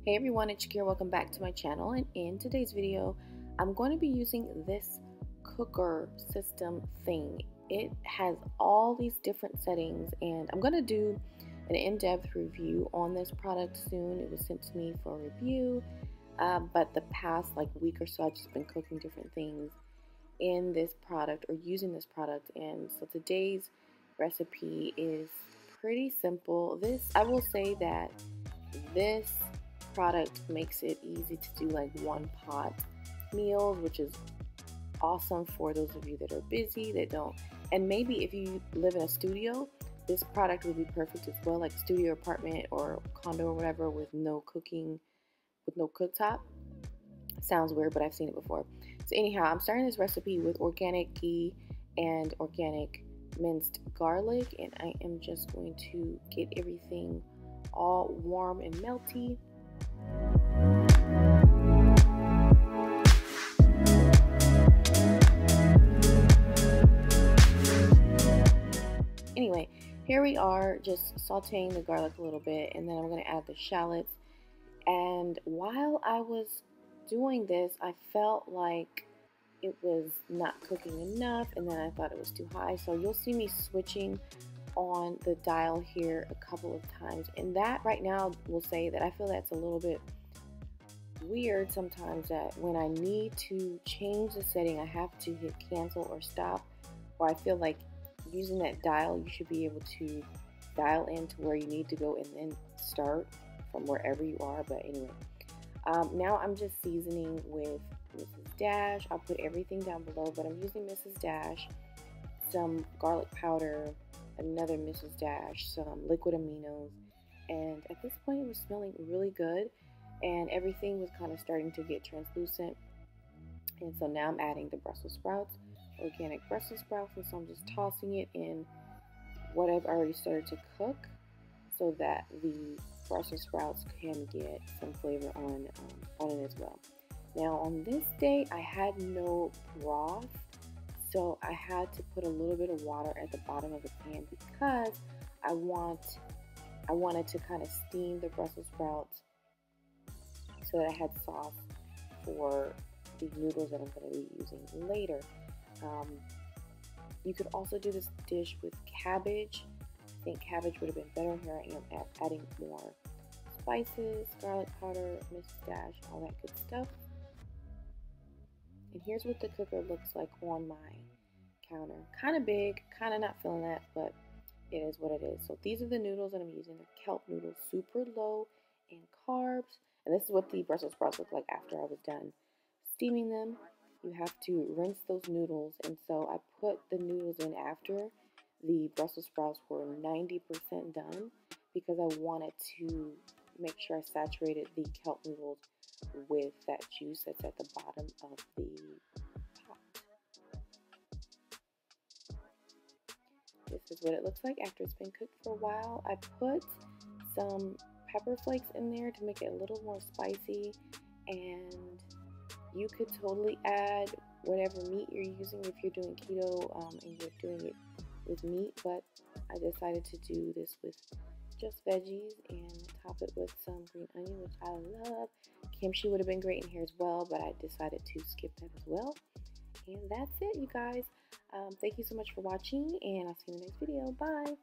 Hey everyone, it's Shakira. Welcome back to my channel, and in today's video I'm going to be using this cooker system thing. It has all these different settings and I'm going to do an in-depth review on this product soon. It was sent to me for review, but the past week or so I've just been cooking different things in this product or using this product, and so today's recipe is pretty simple. I will say that this product makes it easy to do one pot meals, which is awesome for those of you that are busy, that don't, and maybe if you live in a studio, this product would be perfect as well, like studio apartment or condo or whatever, with no cooking, with no cooktop. Sounds weird, but I've seen it before. So anyhow, I'm starting this recipe with organic ghee and organic minced garlic, and I am just going to get everything all warm and melty. Anyway, here we are just sauteing the garlic a little bit, and then I'm going to add the shallots. And while I was doing this, I felt like it was not cooking enough, and then I thought it was too high. So you'll see me switching on the dial here a couple of times, and that right now will say that I feel that's a little bit weird sometimes, that when I need to change the setting I have to hit cancel or stop, or I feel like using that dial you should be able to dial in to where you need to go and then start from wherever you are. But anyway, now I'm just seasoning with Mrs. Dash. I'll put everything down below, but I'm using Mrs. Dash, some garlic powder, another Mrs. Dash, some liquid aminos, and at this point it was smelling really good and everything was kind of starting to get translucent. And so now I'm adding the Brussels sprouts, organic Brussels sprouts, and so I'm just tossing it in what I've already started to cook so that the Brussels sprouts can get some flavor on it as well. Now on this day I had no broth, so I had to put a little bit of water at the bottom of the pan because I wanted to kind of steam the Brussels sprouts so that I had sauce for the noodles that I'm going to be using later. You could also do this dish with cabbage. I think cabbage would have been better. Here I am adding more spices, garlic powder, Mrs. Dash, all that good stuff. And here's what the cooker looks like on my counter. Kind of big, kind of not feeling that, but it is what it is. So these are the noodles that I'm using. They're Kelp noodles, super low in carbs. And this is what the Brussels sprouts look like after I was done steaming them. You have to rinse those noodles, and so I put the noodles in after the Brussels sprouts were 90% done because I wanted to make sure I saturated the Kelp noodles with that juice that's at the bottom of the pot. This is what it looks like after it's been cooked for a while. I put some pepper flakes in there to make it a little more spicy, and you could totally add whatever meat you're using if you're doing keto and you're doing it with meat, but I decided to do this with just veggies and top it with some green onion, which I love. Kimchi would have been great in here as well, but I decided to skip that as well. And that's it, you guys. Thank you so much for watching, and I'll see you in the next video. Bye!